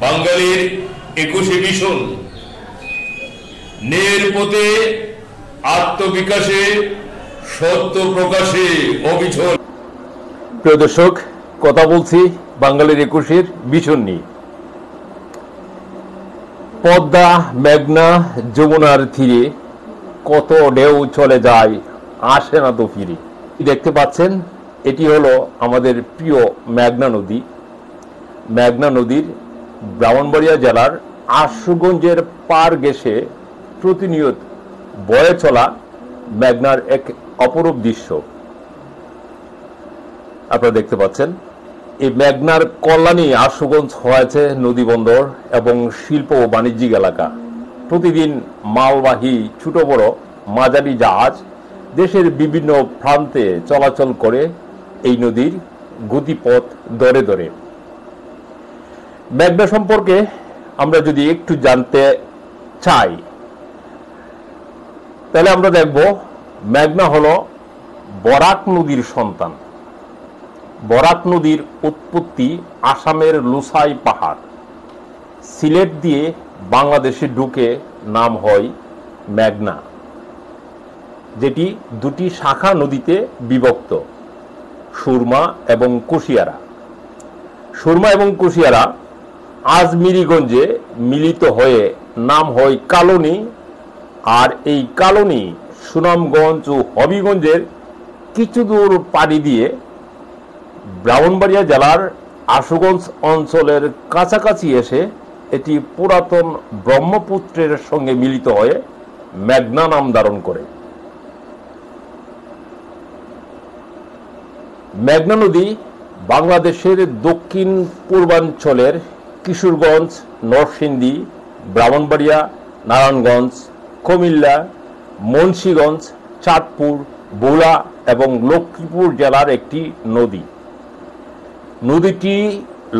বাঙালির 21শে মিশন ন্যায়ের পথে আত্মবিকাশে সত্য প্রকাশে অবিচল। প্রিয় দর্শক, কথা বলছি বাঙালির 21এর মিশন নিয়ে। পদ্মা, মেঘনা, যমুনার তীরে কত ঢেউ চলে যায়, আসে না তো ফিরে। দেখতে পাচ্ছেন, এটি হলো আমাদের প্রিয় মেঘনা নদী। মেঘনা নদীর ব্রাহ্মণবাড়িয়া জেলার আশুগঞ্জের পার ঘেঁষে প্রতিনিয়ত বয়ে চলা মেঘনার এক অপরূপ দৃশ্য আপনারা দেখতে পাচ্ছেন। এই মেঘনার কল্যাণে আশুগঞ্জ হয়েছে নদী বন্দর এবং শিল্প ও বাণিজ্যিক এলাকা। প্রতিদিন মালবাহী ছোট বড় মাঝারি জাহাজ দেশের বিভিন্ন প্রান্তে চলাচল করে এই নদীর গতিপথ ধরে ধরে। মেঘনা সম্পর্কে আমরা যদি একটু জানতে চাই, তাহলে আমরা দেখব মেঘনা হলো বরাক নদীর সন্তান। বরাক নদীর উৎপত্তি আসামের লুসাই পাহাড়, সিলেট দিয়ে বাংলাদেশে ঢুকে নাম হয় মেঘনা, যেটি দুটি শাখা নদীতে বিভক্ত, সুরমা এবং কুশিয়ারা। সুরমা এবং কুশিয়ারা আজমিরিগঞ্জে মিলিত হয়ে নাম হয় কালনী, আর এই কালনী সুনামগঞ্জ ও হবিগঞ্জের কিছু দূর পাড়ি দিয়ে ব্রাহ্মণবাড়িয়া জেলার আশুগঞ্জ অঞ্চলের কাছাকাছি এসে এটি পুরাতন ব্রহ্মপুত্রের সঙ্গে মিলিত হয়ে মেঘনা নাম ধারণ করে। মেঘনা নদী বাংলাদেশের দক্ষিণ পূর্বাঞ্চলের কিশোরগঞ্জ, নরসিংদী, ব্রাহ্মণবাড়িয়া, নারায়ণগঞ্জ, কুমিল্লা, মুন্সিগঞ্জ, চাঁদপুর, ভোলা এবং লক্ষ্মীপুর জেলার একটি নদী। নদীটি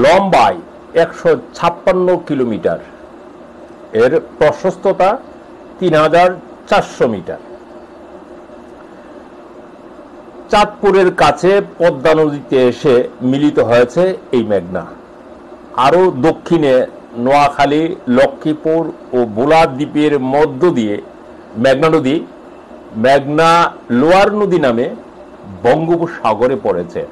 লম্বায় 156 কিলোমিটার, এর প্রশস্ততা 3400 মিটার। চাঁদপুরের কাছে পদ্মা নদীতে এসে মিলিত হয়েছে এই মেঘনা। আরও দক্ষিণে নোয়াখালী, লক্ষ্মীপুর ও ভোলা দ্বীপের মধ্য দিয়ে মেঘনা নদী মেঘনা লোয়ার নদী নামে বঙ্গোপসাগরে পড়েছে।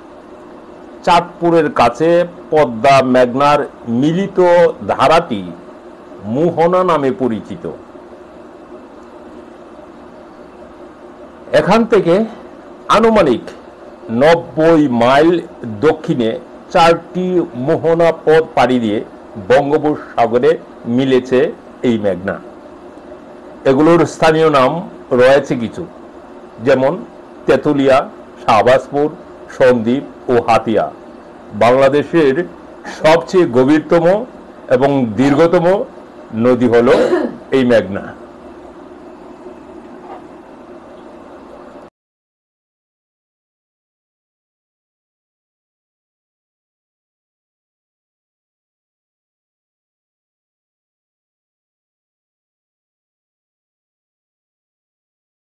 চাঁদপুরের কাছে পদ্মা মেঘনার মিলিত ধারাটি মোহনা নামে পরিচিত। এখান থেকে আনুমানিক 90 মাইল দক্ষিণে 4টি মোহনা পথ পাড়ি দিয়ে বঙ্গোপসাগরে মিলেছে এই মেঘনা। এগুলোর স্থানীয় নাম রয়েছে কিছু, যেমন তেতুলিয়া, শাহবাজপুর, সন্দ্বীপ ও হাতিয়া। বাংলাদেশের সবচেয়ে গভীরতম এবং দীর্ঘতম নদী হলো এই মেঘনা।